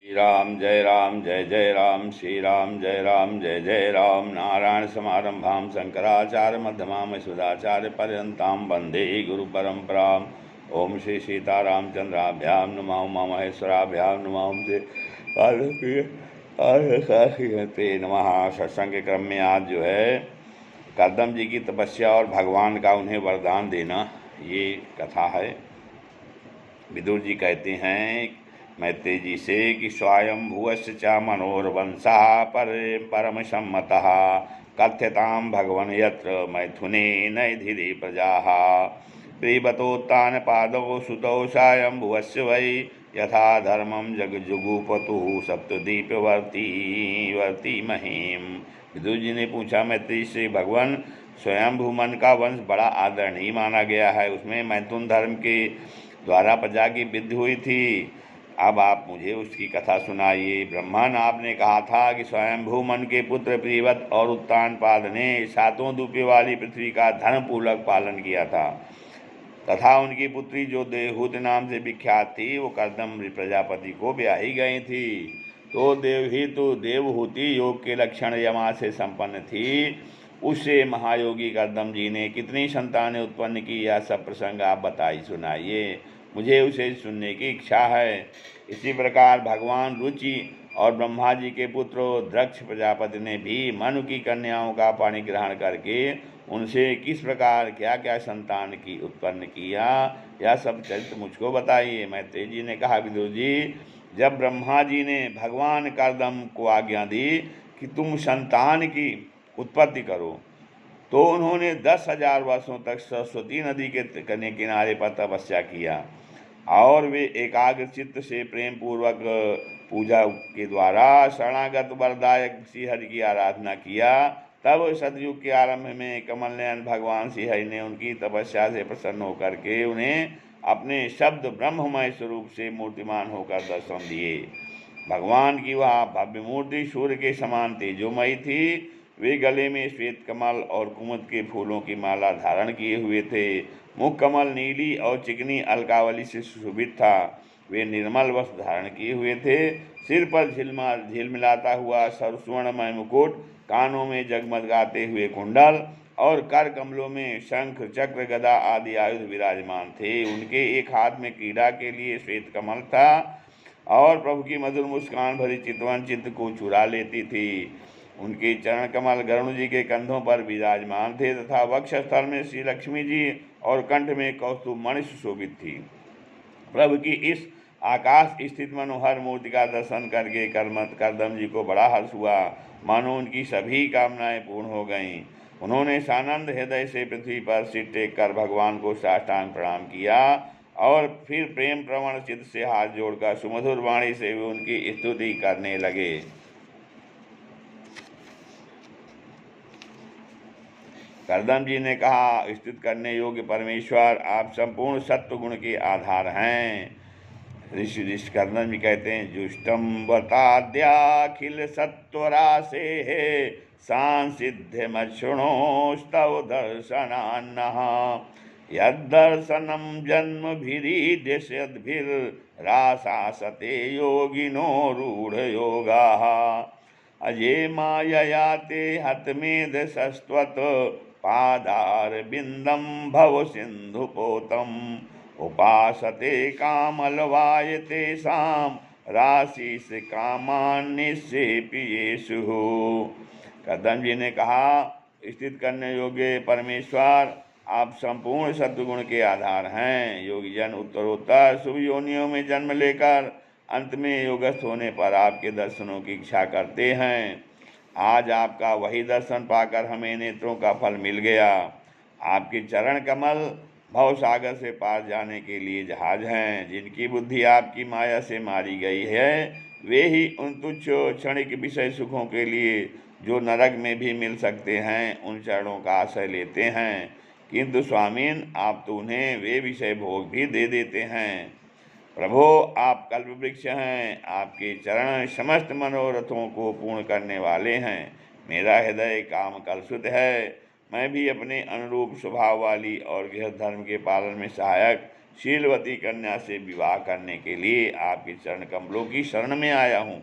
राम जय जय राम, श्री राम जय जय राम। नारायण समारंभां शंकराचार्य मध्यमां सुधाचार्य पर्यन्तां वन्दे गुरु परंपराम्। ओम श्री सीतारामचंद्राभ्यां नमः, उमा महेश्वराभ्यां नमः, ओम श्री पार्वती नमः। सत्संग के क्रम में आज जो है कर्दम जी की तपस्या और भगवान का उन्हें वरदान देना, ये कथा है। विदुर जी कहते हैं मैत्रेय जी से कि स्वयं भुवस्य च मनोर्वंशः परम सम्मतः कथ्यतां भगवन् यत्र मैथुने नैधिरे प्रजाः प्रीबतोत्तान पादौ सुतौ स्वयं भुवस्य वै यथा धर्मं जगजुगुपतुः सप्तदीपवर्ती वर्ती महीम। विदुर जी ने पूछा मैत्रेय से, भगवान स्वयंभू मन का वंश बड़ा आदरणीय माना गया है, उसमें मैथुन धर्म के द्वारा प्रजा की वृद्धि हुई थी। अब आप मुझे उसकी कथा सुनाइए। ब्रह्मन, आपने कहा था कि स्वयंभू मन के पुत्र प्रीवत और उत्तानपाद ने सातों दूपे वाली पृथ्वी का धर्मपूर्वक पालन किया था तथा उनकी पुत्री जो देवहूति नाम से विख्यात थी वो कर्दम प्रजापति को ब्याही गई थी। तो देवहूति योग के लक्षण यमा से संपन्न थी। उससे महायोगी कर्दम जी ने कितनी संतानें उत्पन्न की, यह सब प्रसंग आप बताइए, सुनाइए, मुझे उसे सुनने की इच्छा है। इसी प्रकार भगवान रुचि और ब्रह्मा जी के पुत्र दक्ष प्रजापति ने भी मनु की कन्याओं का पाणी ग्रहण करके उनसे किस प्रकार क्या क्या संतान की उत्पन्न किया, यह सब चरित्र मुझको बताइए। मैत्रेय जी ने कहा, विदुर जी, जब ब्रह्मा जी ने भगवान कर्दम को आज्ञा दी कि तुम संतान की उत्पत्ति करो, तो उन्होंने 10,000 वर्षों तक सरस्वती नदी के किनारे पर तपस्या किया और वे एकाग्र चित्त से प्रेम पूर्वक पूजा के द्वारा शरणागत वरदायक श्रीहरि की आराधना किया। तब सतयुग के आरंभ में कमलनयन भगवान श्रीहरि ने उनकी तपस्या से प्रसन्न होकर के उन्हें अपने शब्द ब्रह्ममय स्वरूप से मूर्तिमान होकर दर्शन दिए। भगवान की वह भव्य मूर्ति सूर्य के समान तेजोमयी थी। वे गले में श्वेत कमल और कुमुद के फूलों की माला धारण किए हुए थे। मुख कमल नीली और चिकनी अलकावली से सुशोभित था। वे निर्मल वस्त्र धारण किए हुए थे। सिर पर झिलमिलाता हुआ स्वर्णमय मुकुट, कानों में जगमगाते हुए कुंडल और कर कमलों में शंख चक्र गदा आदि आयुध विराजमान थे। उनके एक हाथ में क्रीड़ा के लिए श्वेत कमल था और प्रभु की मधुर मुस्कान भरी चितवन चित्त को चुरा लेती थी। उनके चरण कमल गरुण जी के कंधों पर विराजमान थे तथा वक्षस्थल में श्री लक्ष्मी जी और कंठ में कौस्तुभ मणि सुशोभित थी। प्रभु की इस आकाश स्थित मनोहर मूर्ति का दर्शन करके कर्दम जी को बड़ा हर्ष हुआ, मानो उनकी सभी कामनाएं पूर्ण हो गईं। उन्होंने सानंद हृदय से पृथ्वी पर सिर टेक कर भगवान को साष्टांग प्रणाम किया और फिर प्रेम प्रवण चित्त से हाथ जोड़कर सुमधुर वाणी से वे उनकी स्तुति करने लगे। कर्दम जी ने कहा, स्तुति करने योग्य परमेश्वर, आप संपूर्ण सत्व गुण के आधार हैं। ऋषि कर्दम जी कहते हैं, जुष्टम बताद्याखिल सत्वरासे है सांसिध्य मक्षुणोस्तव दर्शनान्नः यद्दर्शनम जन्म भिरीद्यद्भिर्रासासते योगिनो रूढ़ योगाः अजे मायया ते हतमेध सस्त्वत पादार बिंदम भव सिंधुपोतम उपासते कामलवायते साम राशिस कामान्निक्षेप्येषु। कर्दम जी ने कहा, स्थित करने योग्य परमेश्वर, आप संपूर्ण सत्वगुण के आधार हैं। योगी जन उत्तरोत्तर शुभ योनियों में जन्म लेकर अंत में योगस्थ होने पर आपके दर्शनों की इच्छा करते हैं। आज आपका वही दर्शन पाकर हमें नेत्रों का फल मिल गया। आपके चरण कमल भव सागर से पार जाने के लिए जहाज हैं। जिनकी बुद्धि आपकी माया से मारी गई है, वे ही उन तुच्छ क्षणिक विषय सुखों के लिए जो नरक में भी मिल सकते हैं, उन चरणों का आश्रय लेते हैं। किंतु स्वामीन, आप तो उन्हें वे विषय भोग भी दे देते हैं। प्रभो, आप कल्प वृक्ष हैं। आपके चरण समस्त मनोरथों को पूर्ण करने वाले हैं। मेरा हृदय काम कलुषित है। मैं भी अपने अनुरूप स्वभाव वाली और गृह धर्म के पालन में सहायक शीलवती कन्या से विवाह करने के लिए आपके चरण कमलों की शरण में आया हूँ।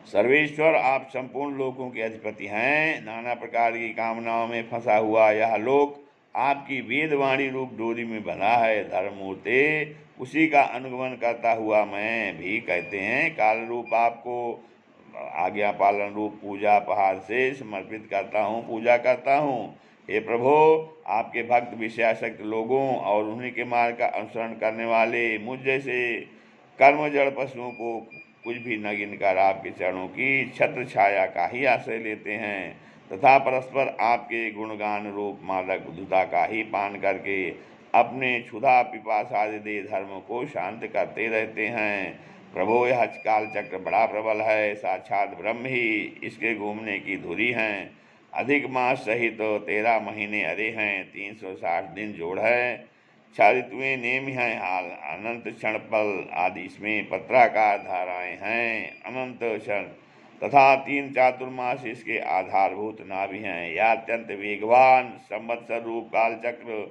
सर्वेश्वर, आप संपूर्ण लोकों के अधिपति हैं। नाना प्रकार की कामनाओं में फंसा हुआ यह लोक आपकी वेदवाणी रूप डोरी में बंधा है। धर्ममूर्ते, उसी का अनुगमन करता हुआ मैं भी, कहते हैं, काल रूप आपको आज्ञा पालन रूप पूजा पहाड़ से समर्पित करता हूँ, पूजा करता हूँ। हे प्रभो, आपके भक्त विषयासक्त लोगों और उन्हीं के मार्ग का अनुसरण करने वाले मुझ जैसे कर्मजड़ पशुओं को कुछ भी न गिनकर आपके चरणों की छत्र छाया का ही आश्रय लेते हैं तथा परस्पर आपके गुणगान रूप मादक मधुता का ही पान करके अपने क्षुधा पिपासा दे धर्म को शांत करते रहते हैं। प्रभो, यह काल चक्र बड़ा प्रबल है, साक्षात ब्रह्म ही इसके घूमने की धुरी हैं। अधिक मास सहित तो 13 महीने अरे हैं, 360 दिन जोड़ है। 6 ऋतुएं नेम हैं, हाल अनंत क्षण पल आदि इसमें पत्राकार धाराएं हैं, अनंत क्षण तथा 3 चातुर्मास इसके आधारभूत नाभि हैं। यह अत्यंत वेगवान संवत्सर रूप काल चक्र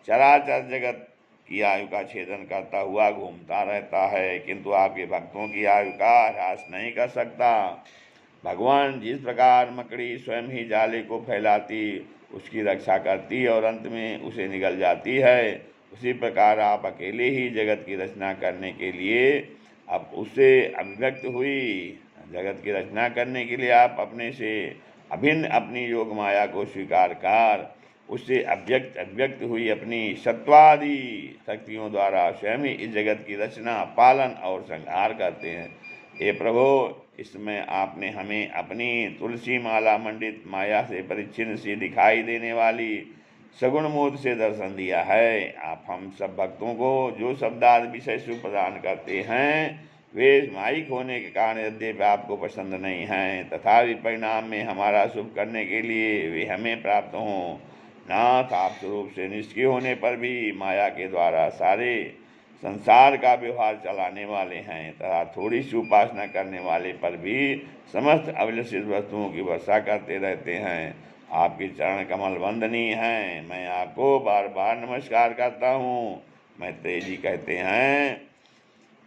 चराचर जगत की आयु का छेदन करता हुआ घूमता रहता है, किंतु आपके भक्तों की आयु का ह्रास नहीं कर सकता। भगवान जिस प्रकार मकड़ी स्वयं ही जाले को फैलाती, उसकी रक्षा करती और अंत में उसे निगल जाती है, उसी प्रकार आप अकेले ही जगत की रचना करने के लिए अब उससे अभिव्यक्त हुई। जगत की रचना करने के लिए आप अपने से अभिन्न अपनी योग माया को स्वीकार कर उससे अव्यक्त हुई अपनी सत्वादि शक्तियों द्वारा स्वयं ही इस जगत की रचना, पालन और संहार करते हैं। हे प्रभो, इसमें आपने हमें अपनी तुलसी माला मंडित माया से परिच्छिन्न सी दिखाई देने वाली सगुण मूर्ति से दर्शन दिया है। आप हम सब भक्तों को जो शब्दार्थ विषय सुख प्रदान करते हैं वे माइक होने के कारण यद्यपि आपको पसंद नहीं हैं, तथापि परिणाम में हमारा शुभ करने के लिए वे हमें प्राप्त हों। नाथ, आप स्वरूप से निष्क्रिय होने पर भी माया के द्वारा सारे संसार का व्यवहार चलाने वाले हैं तथा थोड़ी सी उपासना करने वाले पर भी समस्त अभिलषित वस्तुओं की वर्षा करते रहते हैं। आपके चरण कमल वंदनीय हैं, मैं आपको बार बार नमस्कार करता हूँ। मैत्रेय जी कहते हैं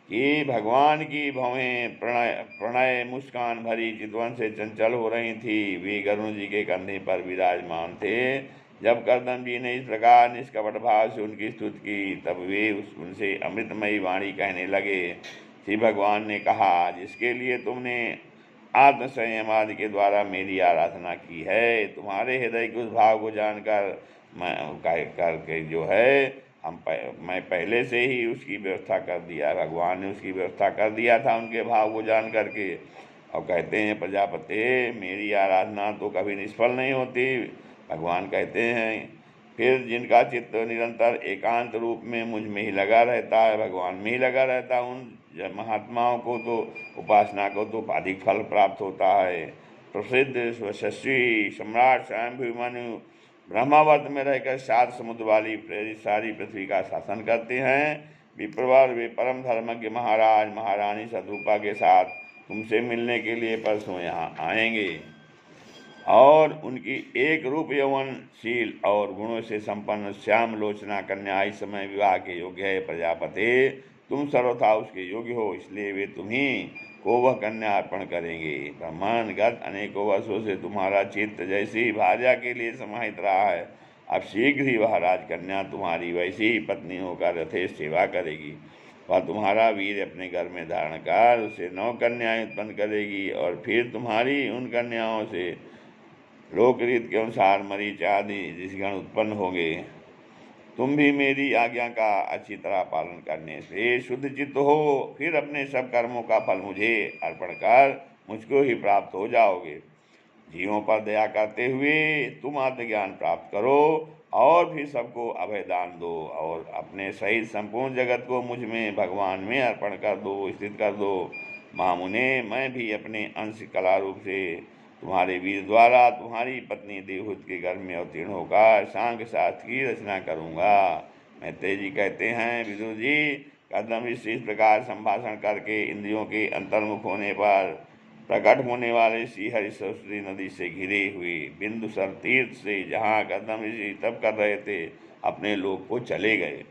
कि भगवान की भवें प्रणय मुस्कान भरी चितवन से चंचल हो रही थी। वे गरुण जी के कंधे पर विराजमान थे। जब कर्दम जी ने इस प्रकार निष्कपट भाव से उनकी स्तुति की, तब वे उनसे अमृतमयी वाणी कहने लगे। श्री भगवान ने कहा, जिसके लिए तुमने आत्मसंयम आदि के द्वारा मेरी आराधना की है, तुम्हारे हृदय के उस भाव को जानकर मैं करके जो है मैं पहले से ही उसकी व्यवस्था कर दिया। भगवान ने उसकी व्यवस्था कर दिया था उनके भाव को जान करके। और कहते हैं, प्रजापति, मेरी आराधना तो कभी निष्फल नहीं होती। भगवान कहते हैं, फिर जिनका चित्त निरंतर एकांत रूप में मुझ में ही लगा रहता है, भगवान में ही लगा रहता है, उन महात्माओं को तो उपासना को तो अधिक फल प्राप्त होता है। प्रसिद्ध यशस्वी सम्राट स्वयंभू ब्रह्मावर्त में रहकर 7 समुद्र वाली सारी पृथ्वी का शासन करते हैं। विप्रवर वे परम धर्मज्ञ महाराज महारानी सतरूपा के साथ तुमसे मिलने के लिए परसों यहाँ आएंगे और उनकी एक रूप यौवनशील और गुणों से संपन्न श्याम लोचना कन्या इस समय विवाह के योग्य है। प्रजापति, तुम सर्वथा उसके योग्य हो, इसलिए वे तुम्ही को वह कन्या अर्पण करेंगे। ब्रह्मांडगत अनेकों वर्षों से तुम्हारा चित्त जैसी भार्या के लिए समाहित रहा है, अब शीघ्र ही वह राजकन्या तुम्हारी वैसी ही पत्नी होकर यथेष्ट सेवा करेगी। वह तुम्हारा वीर अपने घर में धारण कर उसे 9 कन्याएं उत्पन्न करेगी और फिर तुम्हारी उन कन्याओं से लोकरीत के अनुसार मरीच आदि ऋषिगण उत्पन्न होंगे। तुम भी मेरी आज्ञा का अच्छी तरह पालन करने से शुद्ध चित्त हो, फिर अपने सब कर्मों का फल मुझे अर्पण कर मुझको ही प्राप्त हो जाओगे। जीवों पर दया करते हुए तुम आत्मज्ञान प्राप्त करो और फिर सबको अभय दान दो और अपने सहित संपूर्ण जगत को मुझ में भगवान में अर्पण कर दो, स्थित कर दो। महामुने, मैं भी अपने अंश कला रूप से तुम्हारे वीर द्वारा तुम्हारी पत्नी देवहूति के घर में अवतीर्ण होकर सांख्य शास्त्र की रचना करूँगा। मैत्रेय जी कहते हैं, विदुर जी, कदम इस प्रकार संभाषण करके इंद्रियों के अंतर्मुख होने पर प्रकट होने वाले श्री हरि सरस्वती नदी से घिरे हुए बिंदुसर तीर्थ से, जहाँ कदम ऋषि तप कर रहे थे, अपने लोक को चले गए।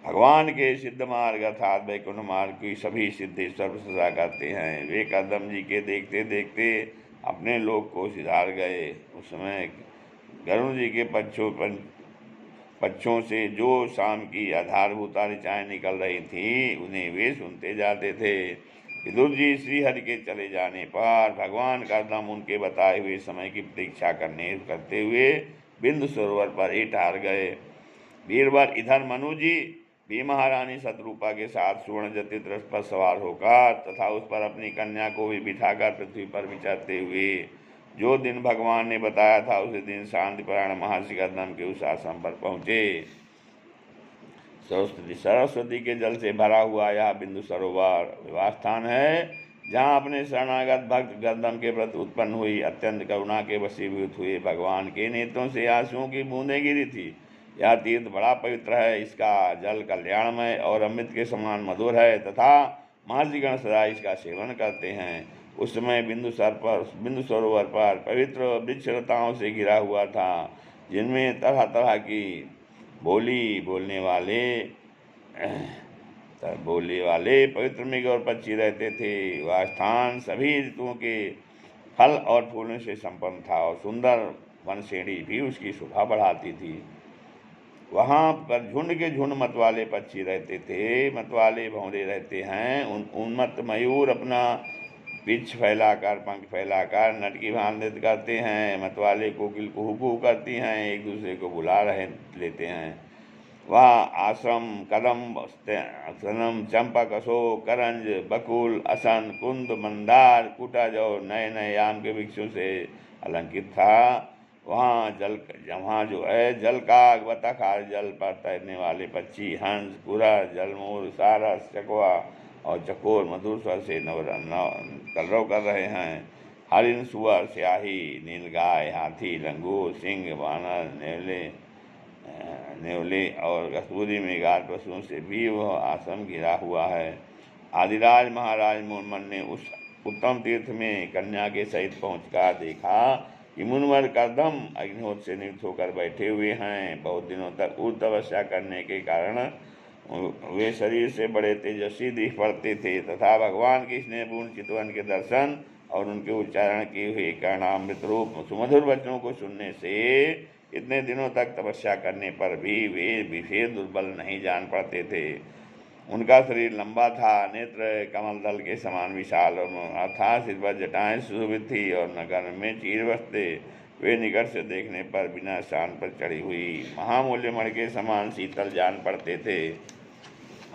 भगवान के सिद्ध मार्ग अर्थात वैकुंठ मार्ग की सभी सिद्धेश्वर प्रशंसा करते हैं। वे कदम जी के देखते देखते अपने लोक को सिधार गए। उस समय गरुण जी के पक्षों से जो शाम की आधारभूत ऋचाएँ निकल रही थी उन्हें वे सुनते जाते थे। विदुर जी श्रीहरि के चले जाने पर भगवान कदम उनके बताए हुए समय की प्रतीक्षा करते हुए बिंदु सरोवर पर ही ठहर गए। बीरबल इधर मनु जी भी महारानी शतरूपा के साथ सुवर्ण जटित रथ पर सवार होकर तथा उस पर अपनी कन्या को भी बिठाकर पृथ्वी पर विचरते हुए जो दिन भगवान ने बताया था उसी दिन शांतिपरायण महर्षि कदम के उस आश्रम पर पहुँचे। सरस्वती के जल से भरा हुआ यह बिंदु सरोवर विवाह स्थान है, जहाँ अपने शरणागत भक्त कदम के प्रति उत्पन्न हुई अत्यंत करुणा के वशीभूत हुए भगवान के नेत्रों से आंसुओं की बूंदें गिरी थी। यह तीर्थ बड़ा पवित्र है, इसका जल कल्याणमय और अमृत के समान मधुर है तथा महर्षिगण सदा इसका सेवन करते हैं। उस समय बिंदु सरोवर पर पवित्र वृक्षलताओं से घिरा हुआ था, जिनमें तरह तरह की बोलने वाले पवित्र मृग और पक्षी रहते थे। वह स्थान सभी ऋतुओं के फल और फूलों से संपन्न था और सुंदर वनश्रेणी भी उसकी शोभा बढ़ाती थी। वहाँ पर झुंड के झुंड मतवाले पक्षी रहते थे। मतवाले भौरे रहते हैं। उन्मत्त मयूर अपना पिछ फैलाकर पंख फैलाकर नटकी भांति करते हैं। मतवाले कोकिल कुहू करती हैं, एक दूसरे को बुला लेते हैं। वह आश्रम कदम चंपक अशोक करंज बकुल असन कुंद मंदार कुटज और नए नए आम के वृक्षों से अलंकृत था। वहाँ जो है जल काग बतख आदि जल पर तैरने वाले पक्षी हंस कुरर जलमोर सारस चकवा और चकोर मधुर स्वर से कलरव कर रहे हैं। हरिण सुअर स्याही नीलगाय हाथी लंगूर सिंह वानर नेवले और कस्तूरी मृगाल पशुओं से भी वह आश्रम घिरा हुआ है। आदिराज महाराज मुनमन ने उस उत्तम तीर्थ में कन्या के सहित पहुंचकर देखा कि मुनवर कदम अग्निहोत्र से नियुक्त होकर बैठे हुए हैं। बहुत दिनों तक उर तपस्या करने के कारण वे शरीर से बड़े तेजस्वी दिख पड़ते थे तथा भगवान के स्नेहपूर्ण चितवन के दर्शन और उनके उच्चारण किए हुए कर्णामृत रूप सुमधुर वचनों को सुनने से इतने दिनों तक तपस्या करने पर भी वे विशेष दुर्बल नहीं जान पड़ते थे। उनका शरीर लंबा था, नेत्र कमल दल के समान विशाल और अर्थात सिर पर जटाएं सुशोभित थी और नगर में चीर बसते। वे निकट से देखने पर बिना शान पर चढ़ी हुई महामूल्य मणि के समान शीतल जान पड़ते थे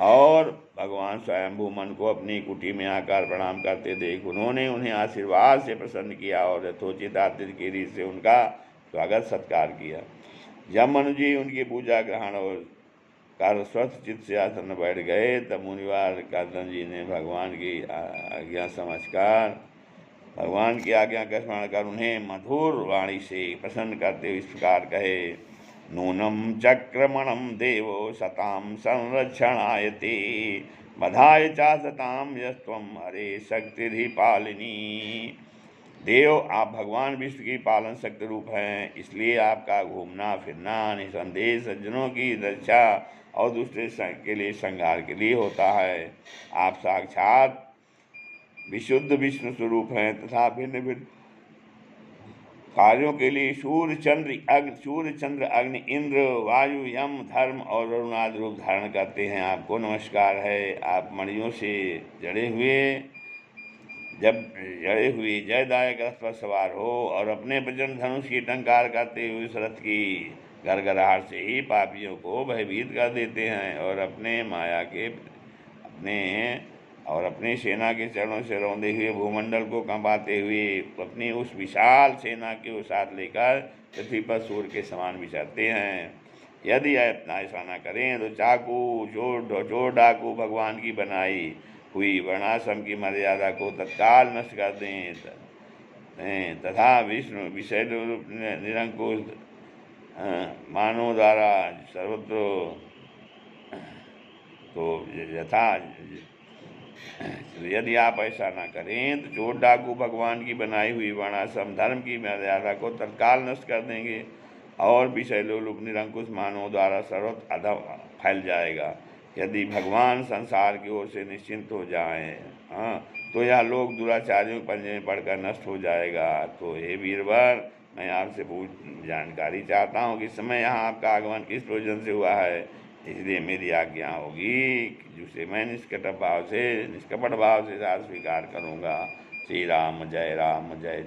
और भगवान स्वयंभू मन को अपनी कुटी में आकर प्रणाम करते देख उन्होंने उन्हें आशीर्वाद से प्रसन्न किया और यथोचित आतिथ्य की रीत से उनका स्वागत सत्कार किया। जब मनु जी उनकी पूजा ग्रहण और कर स्वस्थ चित्त से आसन में बैठ गए तब मुनिवार कदम जी ने भगवान की आज्ञा का स्मरण कर उन्हें मधुर वाणी से प्रसन्न करते हुए इस प्रकार कहे। नूनम चक्रमणम देवो सताम संरक्षणायते बधाय चा सताम यस्त्वम हरे शक्ति पालिनी। देव आप भगवान विष्णु की पालन शक्ति रूप हैं, इसलिए आपका घूमना फिरना निसंदेह सज्जनों की रक्षा और दूसरे के लिए संहार के लिए होता है। आप साक्षात विशुद्ध विष्णु स्वरूप हैं तथा भिन्न भिन्न कार्यों के लिए सूर्य चंद्र अग्नि इंद्र वायु यम धर्म और वरुण आदि रूप धारण करते हैं। आपको नमस्कार है। आप मणियों से जड़े हुए जयदायक रथ पर सवार हो और अपने प्रचंड धनुष की टंकार करते हुए उस रथ की गड़गड़ाहट से ही पापियों को भयभीत कर देते हैं और अपने सेना के चरणों से रौंदे हुए भूमंडल को कंपाते हुए अपनी उस विशाल सेना के साथ लेकर पृथ्वी पर सूर्य के समान विचरते हैं। यदि ऐसा न करें तो चोर डाकू भगवान की बनाई हुई वर्णाश्रम की मर्यादा को तत्काल नष्ट कर दें तथा विष्णु विषय निरंकुश मानव द्वारा सर्वत्र तो यथा यदि आप ऐसा न करें तो चोर डाकू भगवान की बनाई हुई वर्णाश्रम धर्म की मर्यादा को तत्काल नष्ट कर देंगे और विषय लोलुप निरंकुश मानवों द्वारा सर्वत्र अधम फैल जाएगा। यदि भगवान संसार की ओर से निश्चिंत हो जाएं, हाँ, तो यह लोग दुराचारियों के पंजे में पड़कर नष्ट हो जाएगा। तो हे वीरवर, मैं आपसे जानकारी चाहता हूँ कि इस समय यहाँ आपका आगमन किस प्रयोजन से हुआ है, इसलिए मेरी आज्ञा होगी जिसे मैं निष्कपट भाव से साथ स्वीकार करूँगा। श्री राम जय जय।